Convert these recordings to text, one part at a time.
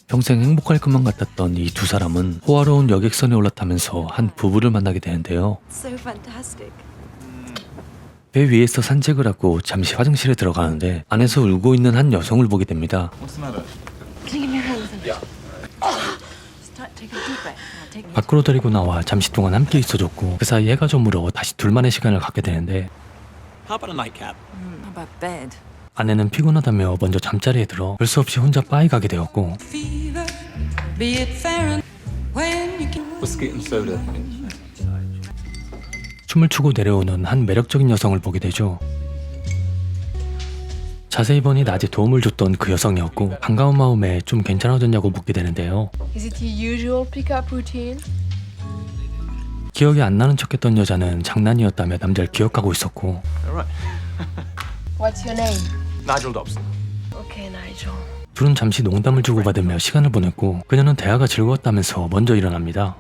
평생 행복할 것만 같았던 이 두 사람은 호화로운 여객선에 올라타면서 한 부부를 만나게 되는데요. So fantastic. 배 위에서 산책을 하고 잠시 화장실에 들어가는데 안에서 울고 있는 한 여성을 보게 됩니다. What's the matter? Can you give me a hand with him? Take a deep breath. Now take me. 밖으로 데리고 나와 잠시 동안 함께 있어줬고 그 사이 해가 저물어 다시 둘만의 시간을 갖게 되는데 How about a nightcap? How about bed? 아내는 피곤하다며 먼저 잠자리에 들어 별 수 없이 혼자 바에 가게 되었고 Whiskey and soda. 춤을 추고 내려오는 한 매력적인 여성을 보게 되죠. 자세히 보니 낮에 도움을 줬던 그 여성이었고 반가운 마음에 좀 괜찮아졌냐고 묻게 되는데요. Is it your usual pickup routine? 기억이 안 나는 척했던 여자는 장난이었다며 남자를 기억하고 있었고 All right. What's your name? Nigel Dobson. Okay, Nigel. 둘은 잠시 농담을 주고받으며 시간을 보냈고 그녀는 대화가 즐거웠다면서 먼저 일어납니다.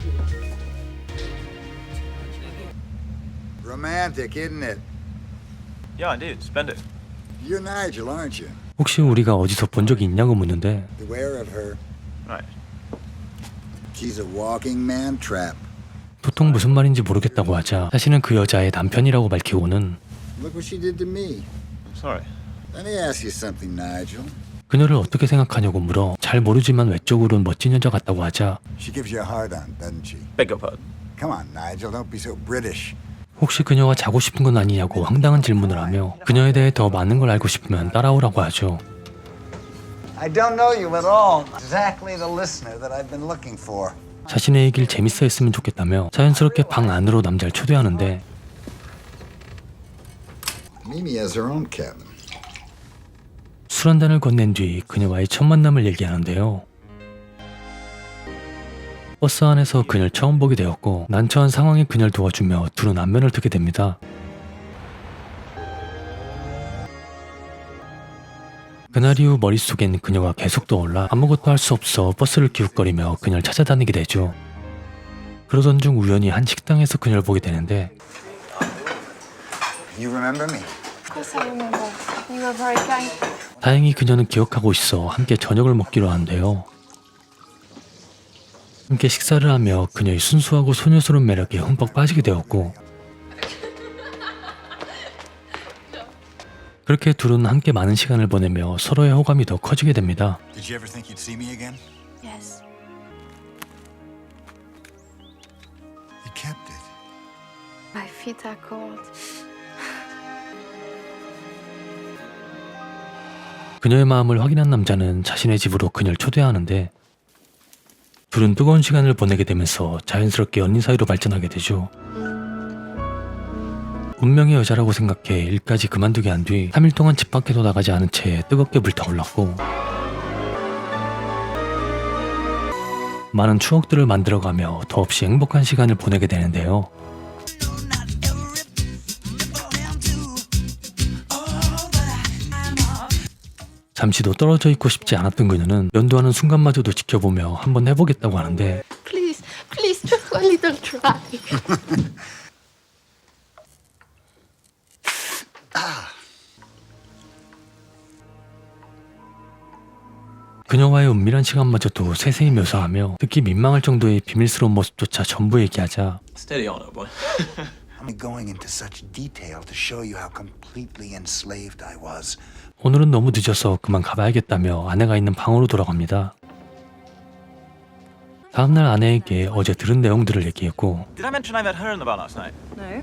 Romantic, isn't it? Yeah, indeed. Spend it. You're Nigel, aren't you? 혹시 우리가 어디서 본 적이 있냐고 묻는데 Beware of her. Right. She's a walking man trap. 도통 무슨 말인지 모르겠다고 하자 자신은 그 여자의 남편이라고 밝히고는 Look what she did to me. Sorry. Let me ask you something, Nigel. 그녀를 어떻게 생각하냐고 물어 잘 모르지만 외적으로는 멋진 여자 같다고 하자 She gives you a hard on, doesn't she? Beg your pardon. Come on, Nigel, don't be so British. 혹시 그녀와 자고 싶은 건 아니냐고 황당한 질문을 하며 그녀에 대해 더 많은 걸 알고 싶으면 따라오라고 하죠. I don't know you at all. Exactly the listener that I've been looking for. 자신의 얘기를 재밌어 했으면 좋겠다며 자연스럽게 방 안으로 남자를 초대하는데 Mimi has her own cabin. 술 한 잔을 건넨 뒤 그녀와의 첫 만남을 얘기하는데요. 버스 안에서 그녀를 처음 보게 되었고 난처한 상황에 그녀를 도와주며 둘은 안면을 트게 됩니다. 그날 이후 머릿속엔 그녀가 계속 떠올라 아무것도 할 수 없어 버스를 기웃거리며 그녀를 찾아다니게 되죠. 그러던 중 우연히 한 식당에서 그녀를 보게 되는데 You remember me? Of course I remember. You were very kind. 다행히 그녀는 기억하고 있어 함께 저녁을 먹기로 하는데요. 함께 식사를 하며 그녀의 순수하고 소녀스러운 매력에 흠뻑 빠지게 되었고 그렇게 둘은 함께 많은 시간을 보내며 서로의 호감이 더 커지게 됩니다. Did you ever think you'd see me again? Yes. You kept it. My feet are cold. 그녀의 마음을 확인한 남자는 자신의 집으로 그녀를 초대하는데 둘은 뜨거운 시간을 보내게 되면서 자연스럽게 연인 사이로 발전하게 되죠. 운명의 여자라고 생각해 일까지 그만두게 한 뒤 3일 동안 집 밖에도 나가지 않은 채 뜨겁게 불타올랐고 많은 추억들을 만들어가며 더없이 행복한 시간을 보내게 되는데요. 잠시도 떨어져 있고 싶지 않았던 그녀는 연도하는 순간마저도 지켜보며 한번 해보겠다고 하는데 Please, please, just a little try. 그녀와의 은밀한 시간마저도 세세히 묘사하며 특히 민망할 정도의 비밀스러운 모습조차 전부 얘기하자 Steady on it, boy. I'm going into such detail to show you how completely enslaved I was. 오늘은 너무 늦어서 그만 가봐야겠다며 아내가 있는 방으로 돌아갑니다. 다음날 아내에게 어제 들은 내용들을 얘기했고 Did I mention I met her in the bar last night? No.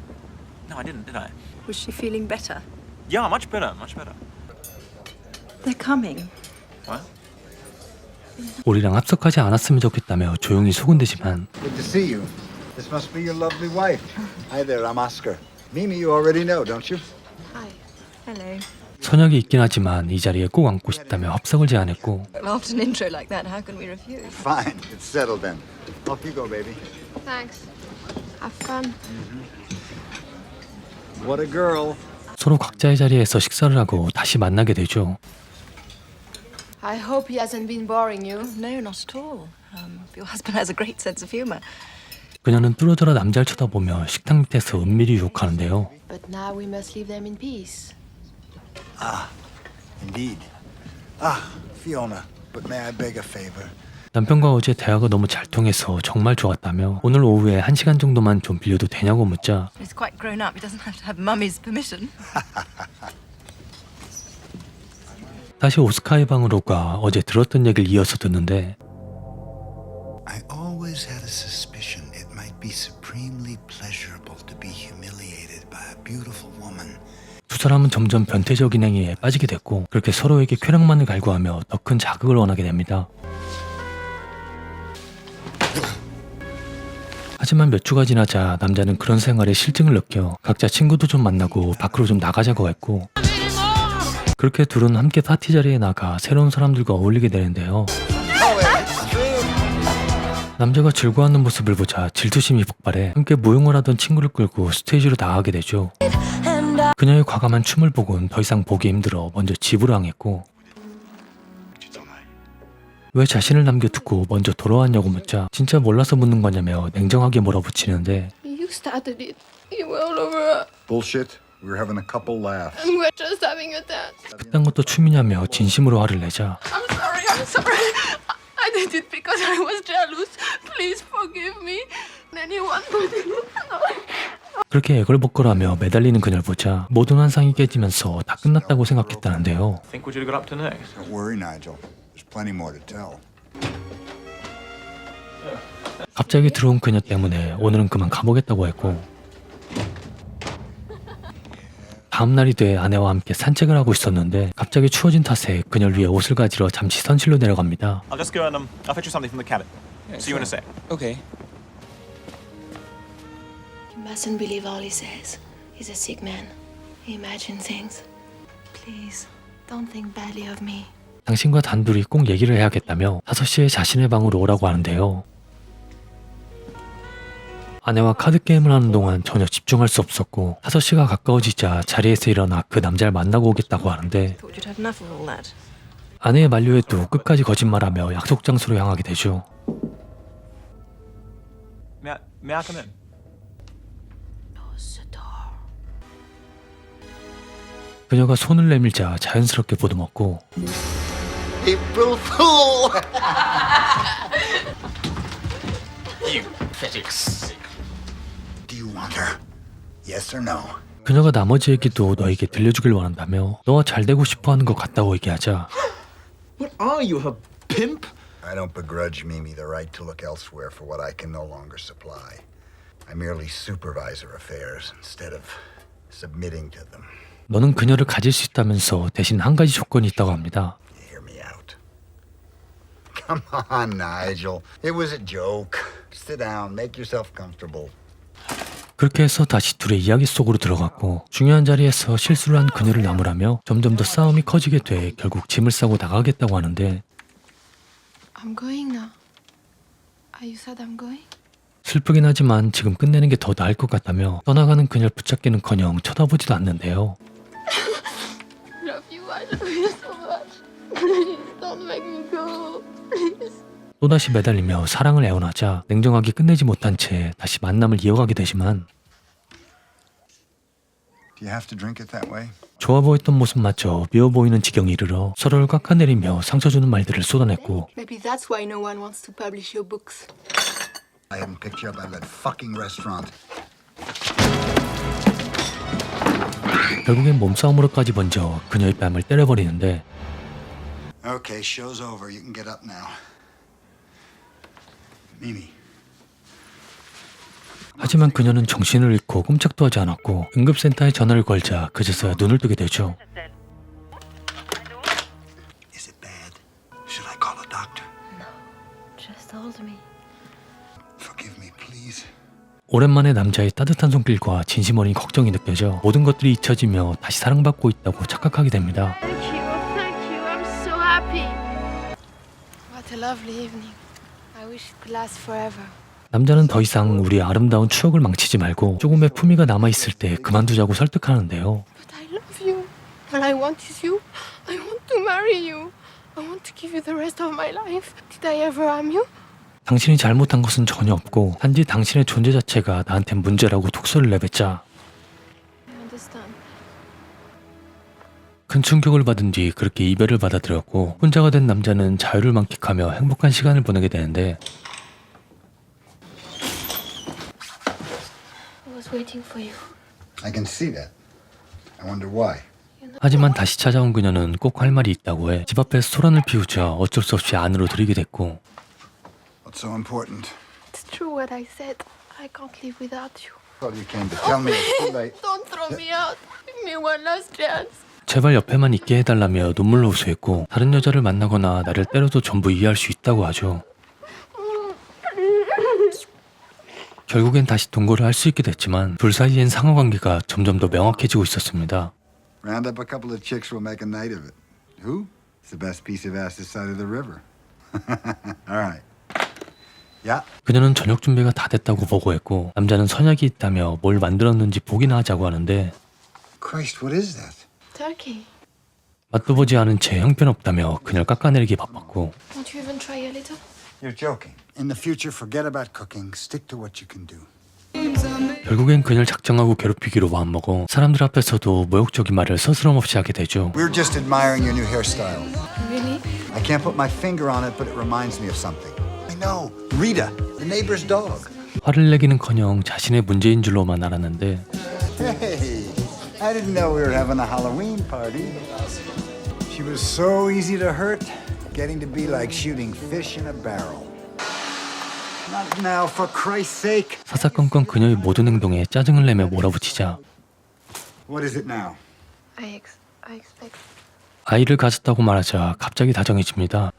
No, I didn't, did I? Was she feeling better? Yeah, much better, much better. They're coming. What? 우리랑 합석하지 않았으면 좋겠다며 조용히 소곤대지만 Good to see you. This must be your lovely wife. Hi there, I'm Oscar. Mimi, you already know, don't you? Hi. Hello. 선약이 있긴 하지만 이 자리에 꼭 앉고 싶다며 합석을 제안했고 Well, after an intro like that, how can we refuse? Fine, it's settled then. Off you go, baby. Thanks. Have fun. What a girl. 서로 각자의 자리에서 식사를 하고 다시 만나게 되죠. I hope he hasn't been boring you. No, not at all. Your husband has a great sense of humor. 그녀는 뚫어져라 남자를 쳐다보며 식탁 밑에서 은밀히 유혹하는데요. But now we must leave them in peace. Indeed. Ah, Fiona, but may I beg a favor? 남편과 어제 대화가 너무 잘 통해서 정말 좋았다며 오늘 오후에 1시간 정도만 좀 빌려도 되냐고 묻자 He's quite grown up. He doesn't have to have mummy's permission. 다시 오스카의 방으로 가 어제 들었던 얘기를 이어서 듣는데 I always had a suspicion it might be supremely pleasurable to be humiliated by a beautiful woman. 두 사람은 점점 변태적인 행위에 빠지게 됐고 그렇게 서로에게 쾌락만을 갈구하며 더 큰 자극을 원하게 됩니다. 하지만 몇 주가 지나자 남자는 그런 생활에 실증을 느껴 각자 친구도 좀 만나고 밖으로 좀 나가자고 했고 그렇게 둘은 함께 파티 자리에 나가 새로운 사람들과 어울리게 되는데요. 남자가 즐거워하는 모습을 보자 질투심이 폭발해 함께 무용을 하던 친구를 끌고 스테이지로 나가게 되죠. 그녀의 과감한 춤을 보곤 더 이상 보기 힘들어 먼저 집으로 향했고 왜 자신을 남겨두고 먼저 돌아왔냐고 묻자 진짜 몰라서 묻는 거냐며 냉정하게 몰아붙이는데 You started it. You were all over us. Bullshit. We were having a couple laughs. And we're just having a dance. 그딴 것도 춤이냐며 진심으로 화를 내자 I'm sorry. I did it because I was jealous. Please forgive me. Anyone but you. 그렇게 애걸복걸하며 매달리는 그녀를 보자 모든 환상이 깨지면서 다 끝났다고 생각했다는데요. Think what you'd have got up to next? Don't worry, Nigel. There's plenty more to tell. 갑자기 들어온 그녀 때문에 오늘은 그만 가보겠다고 했고 다음날이 돼 아내와 함께 산책을 하고 있었는데 갑자기 추워진 탓에 그녀를 위해 옷을 가지러 잠시 선실로 내려갑니다. I'll just go and I'll fetch you something from the cabin. See you in a sec. Okay. You mustn't believe all he says. He's a sick man. He imagines things. Please, don't think badly of me. 당신과 단둘이 꼭 얘기를 해야겠다며 5시에 자신의 방으로 오라고 하는데요. 아내와 카드게임을 하는 동안 전혀 집중할 수 없었고 5시가 가까워지자 자리에서 일어나 그 남자를 만나고 오겠다고 하는데 Thought you'd had enough of all that. 아내의 만류에도 끝까지 거짓말하며 약속 장소로 향하게 되죠. May I come in? Close the door. 그녀가 손을 내밀자 자연스럽게 보듬었고 April Fool! Do you want her? Yes or no? 그녀가 나머지 얘기도 너에게 들려주길 원한다며 너와 잘 되고 싶어하는 것 같다고 얘기하자 What are you, her pimp? I don't begrudge Mimi the right to look elsewhere for what I can no longer supply. I merely supervise her affairs instead of submitting to them. 너는 그녀를 가질 수 있다면서 대신 한 가지 조건이 있다고 합니다. Hear me out. Come on, Nigel. It was a joke. Sit down, make yourself comfortable. 그렇게 해서 다시 둘의 이야기 속으로 들어갔고 중요한 자리에서 실수를 한 그녀를 나무라며 점점 더 싸움이 커지게 돼 결국 짐을 싸고 나가겠다고 하는데 I'm going now. You said I'm going? 슬프긴 하지만 지금 끝내는 게 더 나을 것 같다며 떠나가는 그녀를 붙잡기는커녕 쳐다보지도 않는데요. Love you. I love you so much. Please don't make me go. Please. 또다시 매달리며 사랑을 애원하자 냉정하게 끝내지 못한 채 다시 만남을 이어가게 되지만 Do you have to drink it that way? 좋아 보였던 모습마저 미워 보이는 지경에 이르러 서로를 깎아내리며 상처 주는 말들을 쏟아냈고 Maybe that's why no one wants to publish your books. I hadn't picked you up at that fucking restaurant. 결국엔 몸싸움으로까지 번져 그녀의 뺨을 때려버리는데 Okay, show's over. You can get up now. Mimi. 하지만 그녀는 정신을 잃고 꼼짝도 하지 않았고 응급센터에 전화를 걸자 그제서야 눈을 뜨게 되죠. Is it bad? Should I call a doctor? Just hold me. Forgive me, please. 오랜만에 남자의 따뜻한 손길과 진심 어린 걱정이 느껴져 모든 것들이 잊혀지며 다시 사랑받고 있다고 착각하게 됩니다. Thank you. I'm so happy. What a lovely evening. I wish it could last forever. 남자는 더 이상 우리의 아름다운 추억을 망치지 말고 조금의 품위가 남아있을 때 그만두자고 설득하는데요. But I love you. All I want is you. I want to marry you. I want to give you the rest of my life. Did I ever harm you? 당신이 잘못한 것은 전혀 없고 단지 당신의 존재 자체가 나한텐 문제라고 독소를 내뱉자 I understand. 큰 충격을 받은 뒤 그렇게 이별을 받아들였고 혼자가 된 남자는 자유를 만끽하며 행복한 시간을 보내게 되는데 I was waiting for you. I can see that. I wonder why. 하지만 다시 찾아온 그녀는 꼭 할 말이 있다고 해 집 앞에 소란을 피우자 어쩔 수 없이 안으로 들이게 됐고 What's so important? It's true what I said. I can't live without you. Well, you came to tell me it's too late. Don't throw me out. Give me one last chance. 제발 옆에만 있게 해달라며 눈물로 호소했고 다른 여자를 만나거나 나를 때려도 전부 이해할 수 있다고 하죠. 결국엔 다시 동거를 할 수 있게 됐지만 둘 사이엔 상호관계가 점점 더 명확해지고 있었습니다. Round up a couple of chicks, we'll make a night of it. Who? It's the best piece of ass this side of the river. All right. Yeah. 그녀는 저녁 준비가 다 됐다고 보고했고 남자는 선약이 있다며 뭘 만들었는지 보기나 하자고 하는데 Christ, what is that? Turkey. 맛도 보지 않은 채 형편없다며 그녀를 깎아내리기 바빴고 Won't you even try a little? You're joking. In the future, forget about cooking. Stick to what you can do. 결국엔 그녀를 작정하고 괴롭히기로 마음먹어 사람들 앞에서도 모욕적인 말을 서스럼없이 하게 되죠. We're just admiring your new hairstyle. Really? I can't put my finger on it, but it reminds me of something. I know. Rita, the neighbor's dog. 화를 내기는커녕 자신의 문제인 줄로만 알았는데 Hey, I didn't know we were having a Halloween party. She was so easy to hurt, getting to be like shooting fish in a barrel. Not now, for Christ's sake. 사사건건 그녀의 모든 행동에 짜증을 내며 몰아붙이자 What is it now? I expect. 아이를 가졌다고 말하자 갑자기 다정해집니다.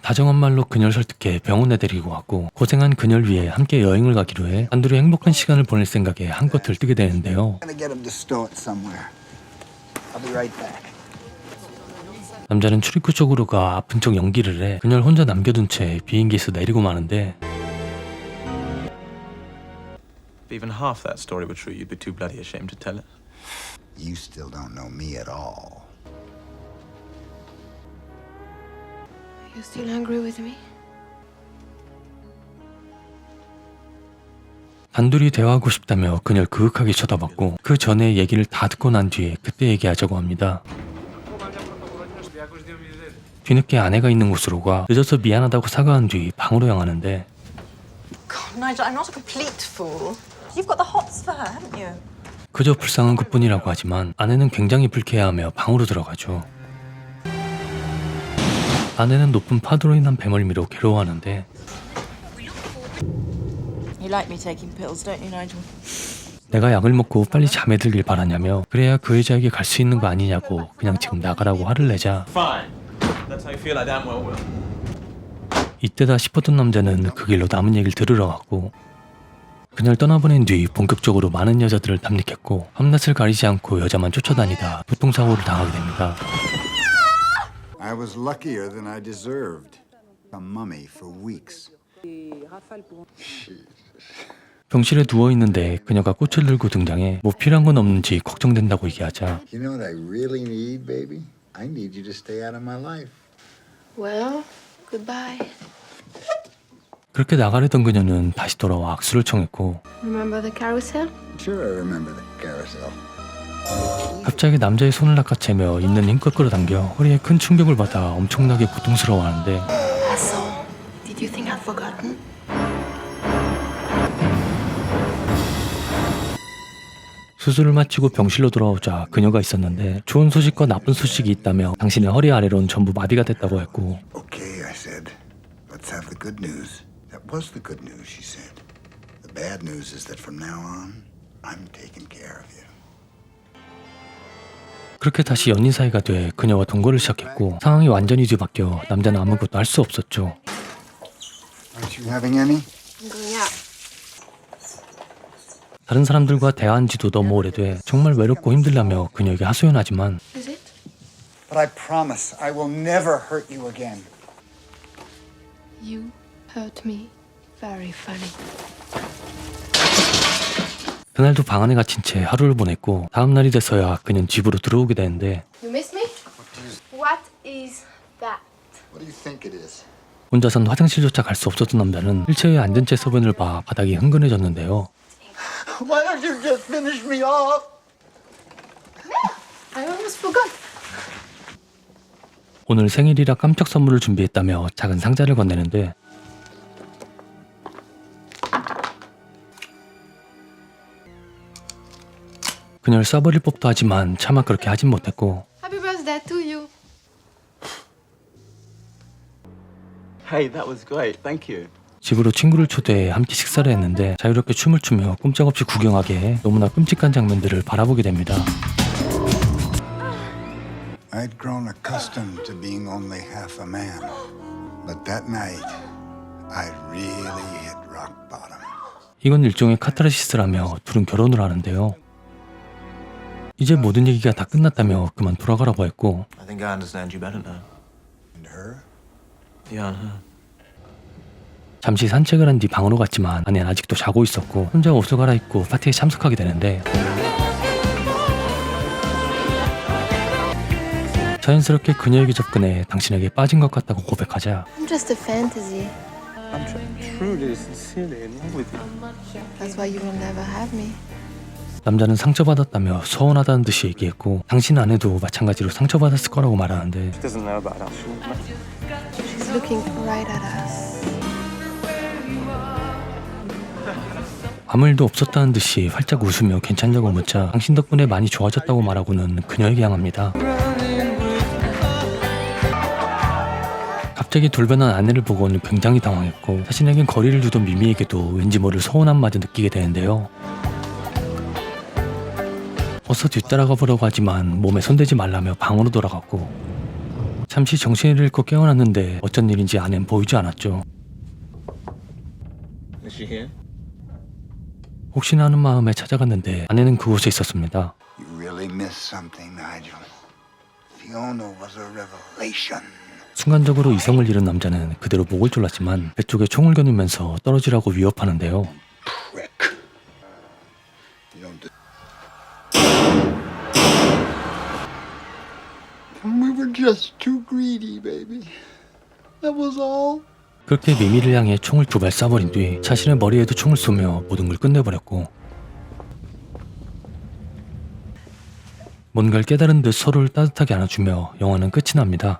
다정한 말로 그녀를 설득해 병원에 데리고 갔고 고생한 그녀를 위해 함께 여행을 가기로 해 단둘이 행복한 시간을 보낼 생각에 한껏 들뜨게 되는데요. I'm gonna get him to stow it somewhere. I'll be right back. 남자는 출입구 쪽으로 가 아픈 척 연기를 해 그녀를 혼자 남겨둔 채 비행기에서 내리고 마는데 If even half that story were true, you'd be too bloody ashamed to tell it. You still don't know me at all. You're still angry with me? 단둘이 대화하고 싶다며 그녀를 그윽하게 쳐다봤고 그 전에 얘기를 다 듣고 난 뒤에 그때 얘기하자고 합니다. 뒤늦게 아내가 있는 곳으로 가 늦어서 미안하다고 사과한 뒤 방으로 향하는데 God, Nigel, I'm not a complete fool. You've got the hots for her, haven't you? 그저 불쌍한 것뿐이라고 하지만 아내는 굉장히 불쾌해하며 방으로 들어가죠. 아내는 높은 파도로 인한 배멀미로 괴로워하는데 You like me taking pills, don't you, Nigel? 내가 약을 먹고 빨리 잠에 들길 바라냐며 그래야 그 여자에게 갈 수 있는 거 아니냐고 그냥 지금 나가라고 화를 내자 Fine. That's how you feel. I damn well will. 이때다 싶었던 남자는 그 길로 남은 얘기를 들으러 갔고 그녀를 떠나보낸 뒤 본격적으로 많은 여자들을 탐닉했고 밤낮을 가리지 않고 여자만 쫓아다니다 교통사고를 당하게 됩니다. I was luckier than I deserved. A mummy for weeks. 병실에 누워있는데 그녀가 꽃을 들고 등장해 뭐 필요한 건 없는지 걱정된다고 얘기하자 You know what I really need, baby? I need you to stay out of my life. Well, goodbye. 그렇게 나가려던 그녀는 다시 돌아와 악수를 청했고 Remember the carousel? Sure, I remember the carousel. 갑자기 남자의 손을 낚아채며 있는 힘껏 끌어당겨 허리에 큰 충격을 받아 엄청나게 고통스러워하는데 Asshole. Did you think I'd forgotten? 수술을 마치고 병실로 돌아오자 그녀가 있었는데 좋은 소식과 나쁜 소식이 있다며 당신의 허리 아래론 전부 마비가 됐다고 했고 Okay, I said. Let's have the good news. That was the good news, she said. The bad news is that from now on, I'm taking care of you. 그렇게 다시 연인 사이가 돼 그녀와 동거를 시작했고 상황이 완전히 뒤바뀌어 남자는 아무것도 할 수 없었죠. Aren't you having any? I'm going out. 다른 사람들과 대화한 지도 너무 오래돼 정말 외롭고 힘들다며 그녀에게 하소연하지만 Is it? But I promise I will never hurt you again. You hurt me very funny. 그날도 방 안에 갇힌 채 하루를 보냈고 다음 날이 돼서야 그녀는 집으로 들어오게 되는데 You miss me? What is that? What do you think it is? 혼자선 화장실조차 갈 수 없었던 남자는 휠체어에 앉은 채 소변을 봐 바닥이 흥건해졌는데요. Why don't you just finish me off? I almost forgot. 오늘 생일이라 깜짝 선물을 준비했다며 작은 상자를 건네는데 그녀를 쏴버릴 법도 하지만 차마 그렇게 하진 못했고 Happy birthday to you. Hey, that was great. Thank you. 집으로 친구를 초대해 함께 식사를 했는데 자유롭게 춤을 추며 꼼짝없이 구경하게 해 너무나 끔찍한 장면들을 바라보게 됩니다. I'd grown accustomed to being only half a man. But that night, I really hit rock bottom. 이건 일종의 카타르시스라며 둘은 결혼을 하는데요. 이제 모든 얘기가 다 끝났다며 그만 돌아가라고 했고 I think I understand you better now. And her? Yeah, huh? 잠시 산책을 한 뒤 방으로 갔지만 아내는 아직도 자고 있었고 혼자 옷을 갈아입고 파티에 참석하게 되는데 자연스럽게 그녀에게 접근해 당신에게 빠진 것 같다고 고백하자 I'm just a fantasy. I'm truly, sincerely in love with you. That's why you will never have me. 남자는 상처받았다며 서운하다는 듯이 얘기했고 당신 아내도 마찬가지로 상처받았을 거라고 말하는데 She doesn't know about us. She's looking right at us. 아무 일도 없었다는 듯이 활짝 웃으며 괜찮냐고 묻자 당신 덕분에 많이 좋아졌다고 말하고는 그녀에게 향합니다. 갑자기 돌변한 아내를 보고는 굉장히 당황했고 자신에겐 거리를 두던 미미에게도 왠지 모를 서운한 마저 느끼게 되는데요. 어서 뒤따라가 보려고 하지만 몸에 손대지 말라며 방으로 돌아갔고 잠시 정신을 잃고 깨어났는데 어쩐 일인지 아내는 보이지 않았죠. Is she here? 혹시나 하는 마음에 찾아갔는데 아내는 그곳에 있었습니다. You really missed something, Nigel. Fiona was a revelation. 순간적으로 이성을 잃은 남자는 그대로 목을 졸랐지만 배 쪽에 총을 겨누면서 떨어지라고 위협하는데요. Prick. You don't. We were just too greedy, baby. That was all. 그렇게 미미를 향해 총을 2발 쏴버린 뒤 자신의 머리에도 총을 쏘며 모든 걸 끝내버렸고 뭔가를 깨달은 듯 서로를 따뜻하게 안아주며 영화는 끝이 납니다.